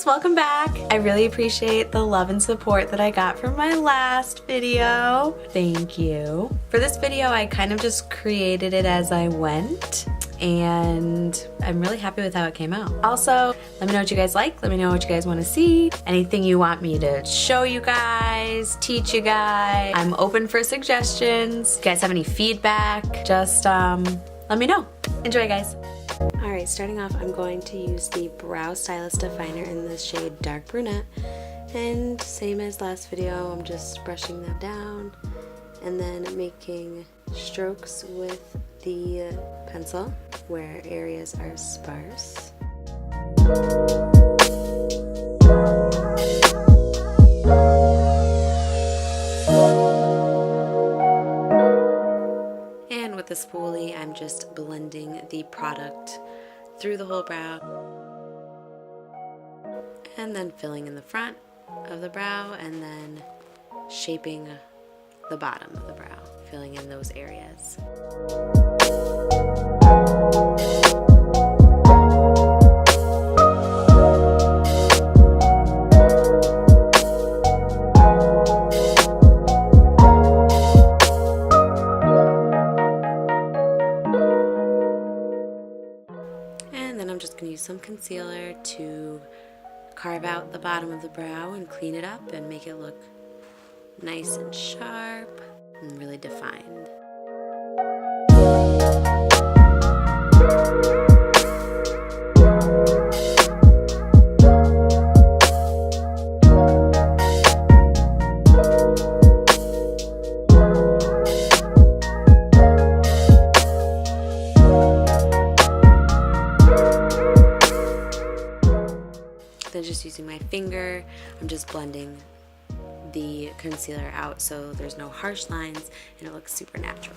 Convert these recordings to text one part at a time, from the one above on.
guys, welcome back. I really appreciate the love and support that I got from my last video. Thank you. For this video, I kind of just created it as I went, and I'm really happy with how it came out. Also, let me know what you guys like. Let me know what you guys want to see. Anything you want me to show you guys, teach you guys. I'm open for suggestions. If you guys have any feedback, just let me know. Enjoy, guys. Alright, starting off, I'm going to use the Brow Stylist Definer in the shade Dark Brunette. And same as last video, I'm just brushing them down and then making strokes with the pencil where areas are sparse. And with the spoolie, I'm just blending the product through the whole brow and then filling in the front of the brow and then shaping the bottom of the brow, filling in those areas. And then I'm just going to use some concealer to carve out the bottom of the brow and clean it up and make it look nice and sharp and really defined. Then just using my finger, I'm just blending the concealer out so there's no harsh lines and it looks super natural.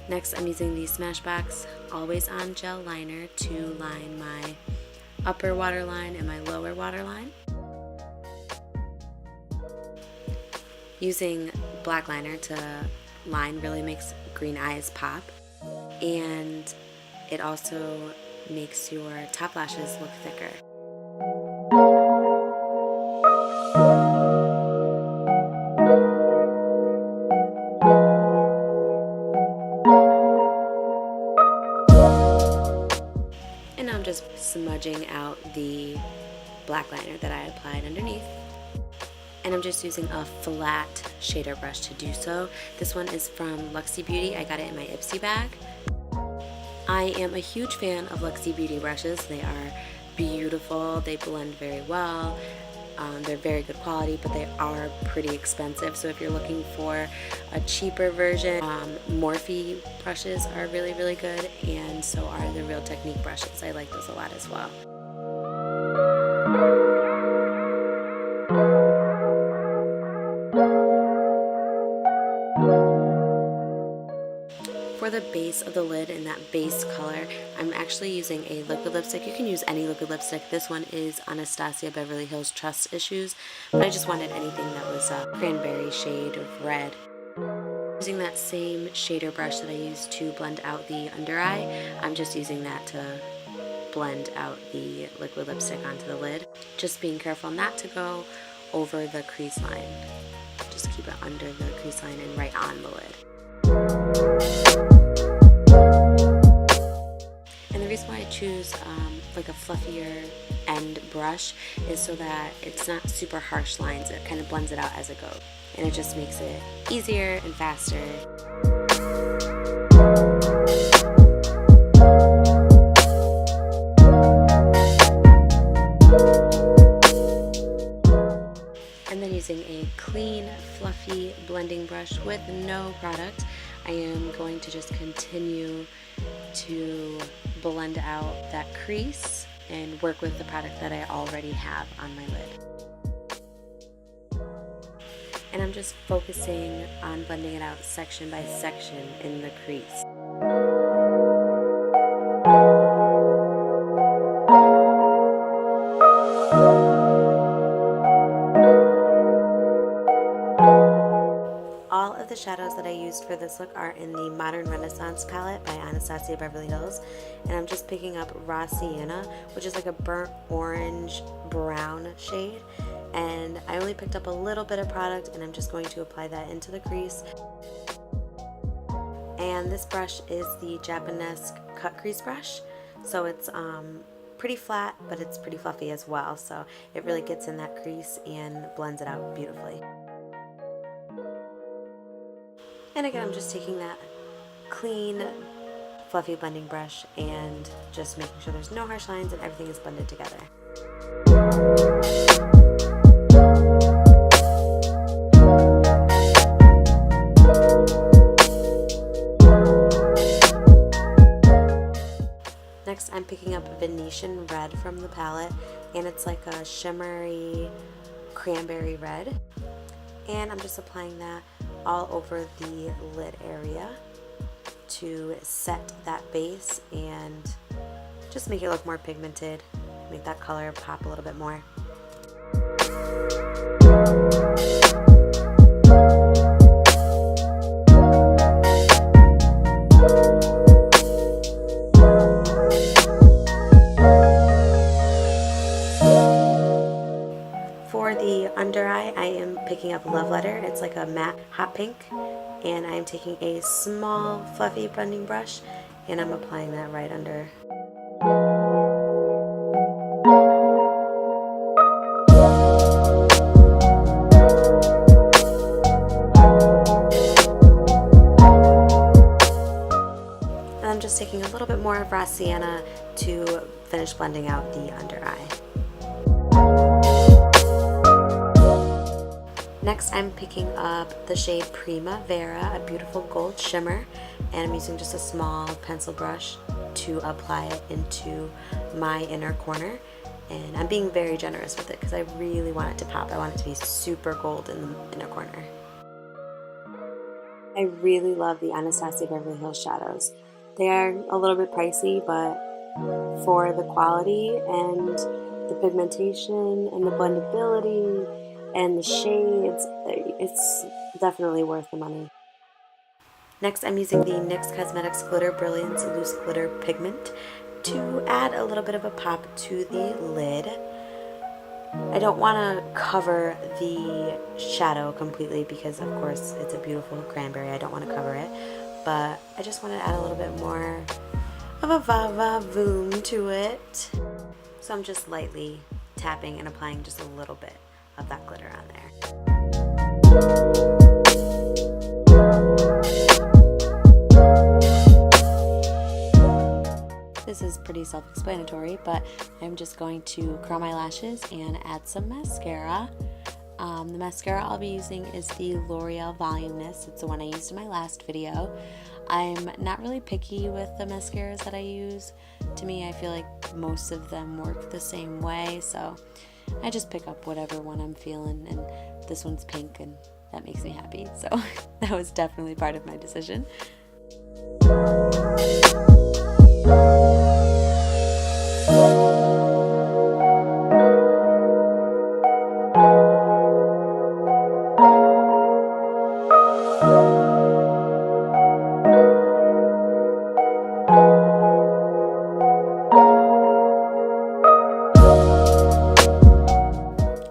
Next, I'm using the Smashbox Always On Gel Liner to line my upper waterline and my lower waterline. Using black liner to line really makes green eyes pop, and it also makes your top lashes look thicker. And now I'm just smudging out the black liner that I applied underneath. And I'm just using a flat shader brush to do so. This one is from Luxie Beauty. I got it in my Ipsy bag. I am a huge fan of Luxie Beauty brushes. They are beautiful, they blend very well, they're very good quality, but they are pretty expensive. So if you're looking for a cheaper version, Morphe brushes are really, really good, and so are the Real Technique brushes. I like those a lot as well. For the base of the lid in that base color, I'm actually using a liquid lipstick. You can use any liquid lipstick. This one is Anastasia Beverly Hills Trust Issues, but I just wanted anything that was a cranberry shade of red. Using that same shader brush that I used to blend out the under eye, I'm just using that to blend out the liquid lipstick onto the lid. Just being careful not to go over the crease line. Just keep it under the crease line and right on the lid. And the reason why I choose like a fluffier end brush is so that it's not super harsh lines. It kind of blends it out as it goes, and it just makes it easier and faster. And then using a clean, fluffy blending brush with no product, I am going to just continue to blend out that crease and work with the product that I already have on my lid. And I'm just focusing on blending it out section by section in the crease. All of the shadows that I use used for this look are in the Modern Renaissance palette by Anastasia Beverly Hills, and I'm just picking up raw Sienna, which is like a burnt orange brown shade, and I only picked up a little bit of product and I'm just going to apply that into the crease. And this brush is the Japanese cut crease brush, so it's pretty flat, but it's pretty fluffy as well, so it really gets in that crease and blends it out beautifully. And again, I'm just taking that clean, fluffy blending brush and just making sure there's no harsh lines and everything is blended together. Next, I'm picking up Venetian red from the palette, and it's like a shimmery cranberry red. And I'm just applying that all over the lid area to set that base and just make it look more pigmented, make that color pop a little bit more. For the under eye, I am picking up Love Letter. It's like a matte hot pink, and I'm taking a small fluffy blending brush and I'm applying that right under. And I'm just taking a little bit more of raw Sienna to finish blending out the under eye. Next, I'm picking up the shade Primavera, a beautiful gold shimmer, and I'm using just a small pencil brush to apply it into my inner corner. And I'm being very generous with it because I really want it to pop. I want it to be super gold in the inner corner. I really love the Anastasia Beverly Hills shadows. They are a little bit pricey, but for the quality and the pigmentation and the blendability and the shades, it's definitely worth the money. Next, I'm using the NYX Cosmetics Glitter Brilliance Loose Glitter Pigment to add a little bit of a pop to the lid. I don't want to cover the shadow completely because, of course, it's a beautiful cranberry. I don't want to cover it, but I just want to add a little bit more of a va-va-voom to it. So I'm just lightly tapping and applying just a little bit of that glitter on there. This is pretty self-explanatory, but I'm just going to curl my lashes and add some mascara. The mascara I'll be using is the Loreal Volumnious. It's the one I used in my last video. I'm not really picky with the mascaras that I use. To me, I feel like most of them work the same way, so I just pick up whatever one I'm feeling, and this one's pink and that makes me happy, so that was definitely part of my decision.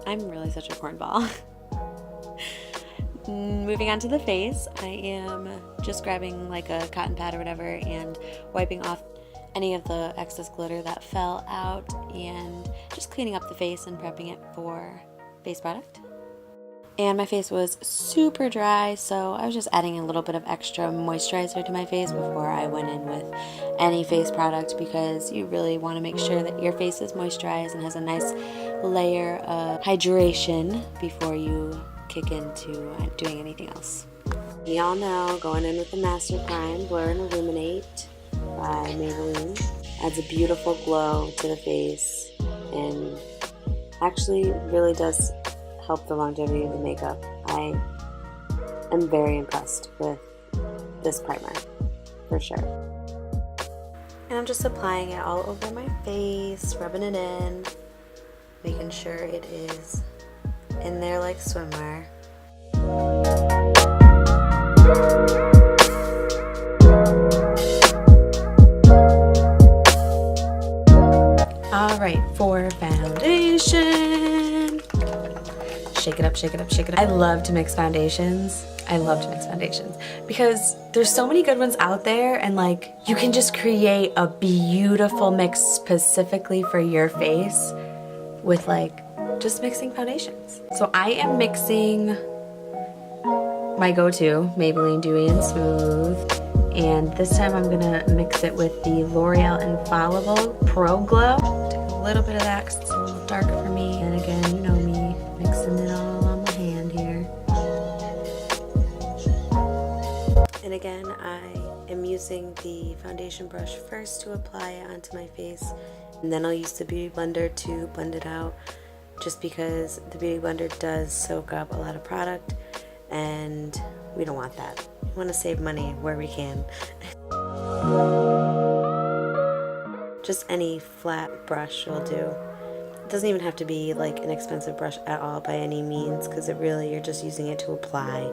I'm really such a cornball. Moving on to the face, I am just grabbing like a cotton pad or whatever and wiping off any of the excess glitter that fell out and just cleaning up the face and prepping it for face product. And my face was super dry, so I was just adding a little bit of extra moisturizer to my face before I went in with any face product, because you really want to make sure that your face is moisturized and has a nice layer of hydration before you kick into doing anything else. Y'all know, going in with the Master Prime Blur and Illuminate by Maybelline adds a beautiful glow to the face and actually really does help the longevity of the makeup. I am very impressed with this primer, for sure. And I'm just applying it all over my face, rubbing it in, making sure it is in there like swimwear. right, for foundation. Shake it up, shake it up, shake it up. I love to mix foundations. I love to mix foundations because there's so many good ones out there, and like you can just create a beautiful mix specifically for your face with like just mixing foundations. So I am mixing my go-to Maybelline Dewy and Smooth, and this time I'm gonna mix it with the L'Oreal Infallible Pro Glow. Take a little bit of that because it's a little dark for me, and again, you know me, mixing it all on my hand here. And again, I am using the foundation brush first to apply it onto my face, and then I'll use the Beauty Blender to blend it out, just because the Beauty Blender does soak up a lot of product, and we don't want that. We want to save money where we can. Just any flat brush will do. It doesn't even have to be like an expensive brush at all by any means, because it really, you're just using it to apply.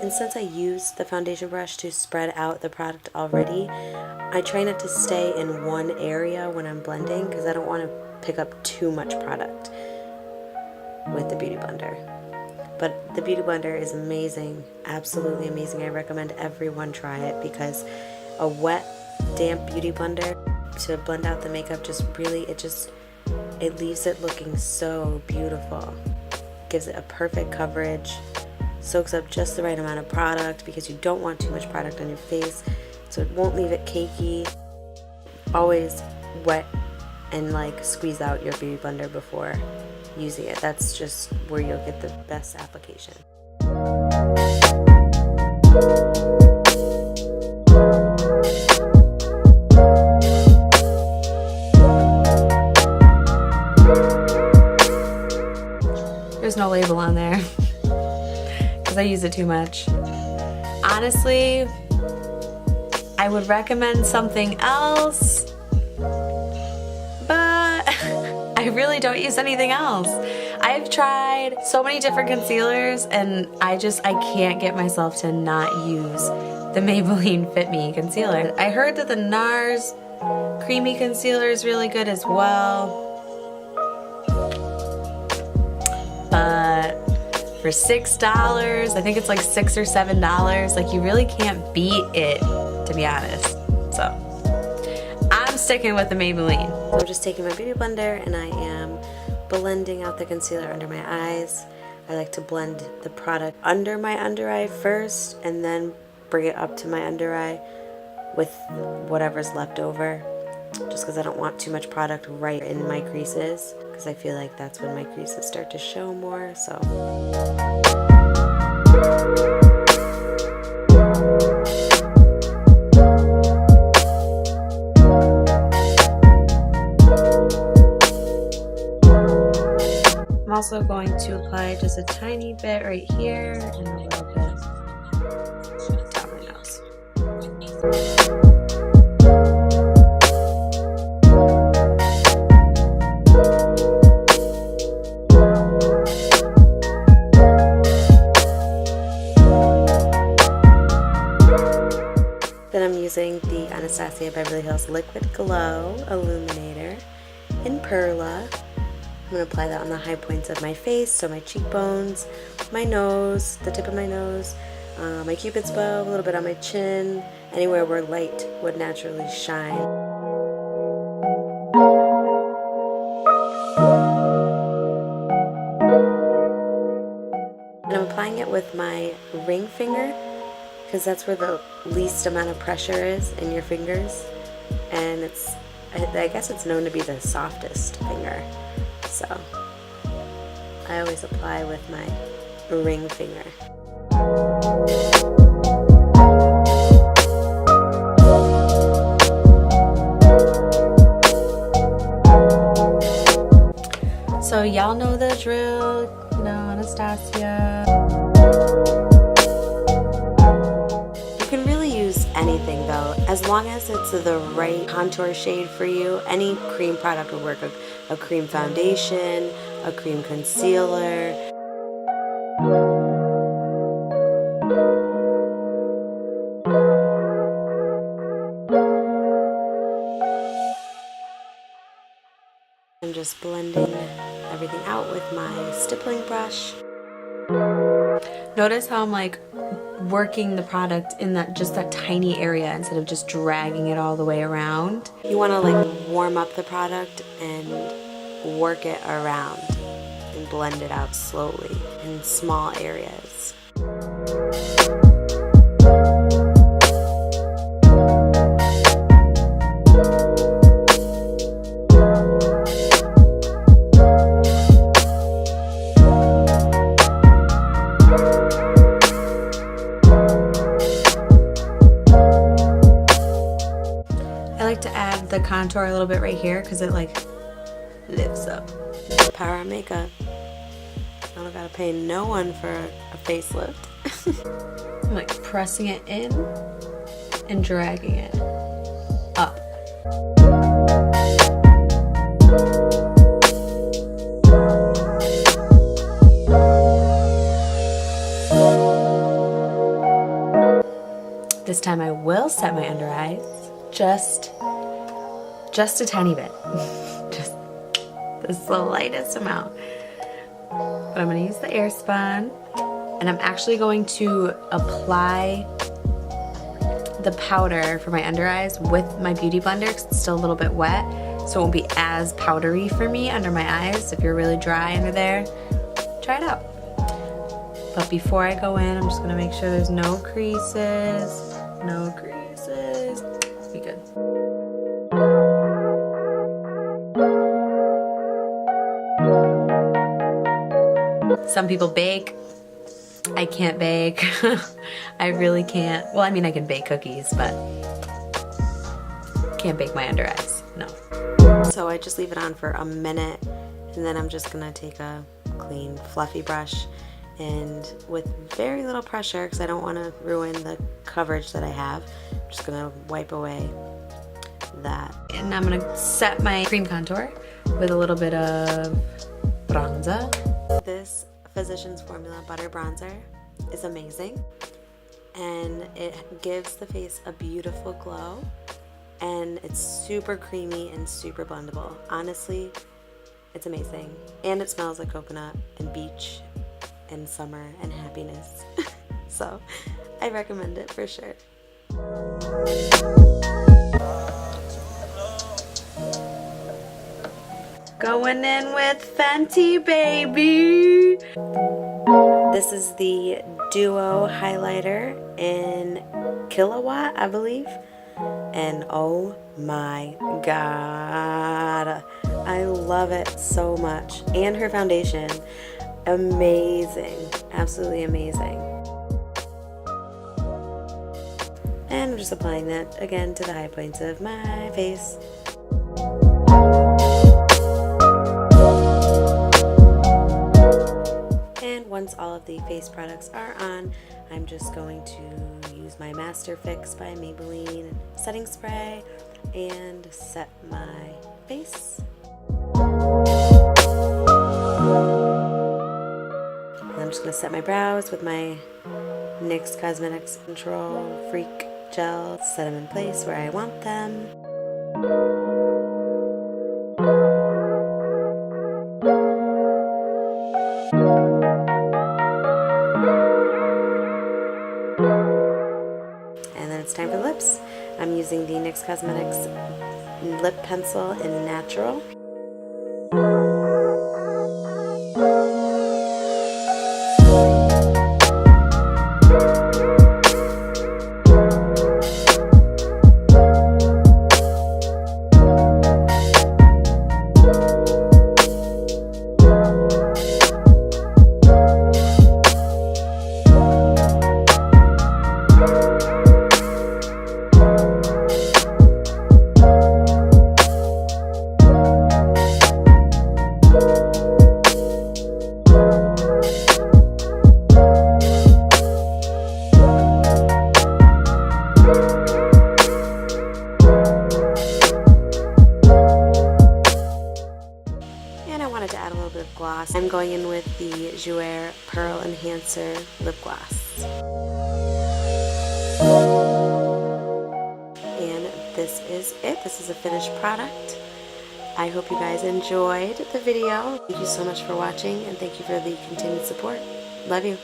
And since I use the foundation brush to spread out the product already, I try not to stay in one area when I'm blending because I don't want to pick up too much product with the Beauty Blender. But the Beauty Blender is amazing, absolutely amazing. I recommend everyone try it because a wet, damp Beauty Blender to blend out the makeup just really, it leaves it looking so beautiful. Gives it a perfect coverage. Soaks up just the right amount of product because you don't want too much product on your face, so it won't leave it cakey. Always wet and like squeeze out your Beauty Blender before using it. That's just where you'll get the best application. There's no label on there. I use it too much. Honestly, I would recommend something else, but I really don't use anything else. I've tried so many different concealers, and I can't get myself to not use the Maybelline Fit Me Concealer. I heard that the NARS Creamy Concealer is really good as well, but for $6, I think it's like $6 or $7, like you really can't beat it, to be honest. So I'm sticking with the Maybelline. So I'm just taking my Beauty Blender and I am blending out the concealer under my eyes. I like to blend the product under my under eye first and then bring it up to my under eye with whatever's left over, just because I don't want too much product right in my creases, because I feel like that's when my creases start to show more. So I'm also going to apply just a tiny bit right here and a little bit down my nose. Then I'm using the Anastasia Beverly Hills Liquid Glow Illuminator in Perla. I'm going to apply that on the high points of my face, so my cheekbones, my nose, the tip of my nose, my cupid's bow, a little bit on my chin, anywhere where light would naturally shine. And I'm applying it with my ring finger, because that's where the least amount of pressure is in your fingers, and I guess it's known to be the softest finger, so I always apply with my ring finger. So y'all know the drill, you know, Anastasia. Anything though, as long as it's the right contour shade for you. Any cream product would work. A cream foundation, a cream concealer. I'm just blending everything out with my stippling brush. Notice how I'm like working the product in that tiny area instead of just dragging it all the way around. You want to like warm up the product and work it around and blend it out slowly in small areas. The contour a little bit right here because it like lifts up. Power of makeup. I don't gotta pay no one for a facelift. I'm like pressing it in and dragging it up. This time I will set my under eyes. Just a tiny bit. Just the slightest amount. But I'm going to use the Airspun, and I'm actually going to apply the powder for my under eyes with my beauty blender because it's still a little bit wet, so it won't be as powdery for me under my eyes. If you're really dry under there, try it out. But before I go in, I'm just going to make sure there's no creases. No creases. Be good. Some people bake. I can't bake. I really can't. Well, I mean, I can bake cookies, but can't bake my under eyes. No. So I just leave it on for a minute, and then I'm just gonna take a clean, fluffy brush, and with very little pressure, because I don't want to ruin the coverage that I have, I'm just gonna wipe away that. And I'm gonna set my cream contour with a little bit of bronzer. This Physicians Formula Butter Bronzer is amazing, and it gives the face a beautiful glow, and it's super creamy and super blendable. Honestly, it's amazing, and it smells like coconut and beach and summer and happiness. So I recommend it for sure. Going in with Fenty, baby! This is the Duo highlighter in Killawatt, I believe. And oh my god, I love it so much. And her foundation, amazing, absolutely amazing. And I'm just applying that again to the high points of my face. Once all of the face products are on, I'm just going to use my Master Fix by Maybelline setting spray and set my face. And I'm just going to set my brows with my NYX Cosmetics Control Freak Gel. Set them in place where I want them. It's time for the lips. I'm using the NYX Cosmetics Lip Pencil in Natural. I'm going in with the Jouer Pearl Enhancer Lip Gloss. And this is it. This is a finished product. I hope you guys enjoyed the video. Thank you so much for watching, and thank you for the continued support. Love you.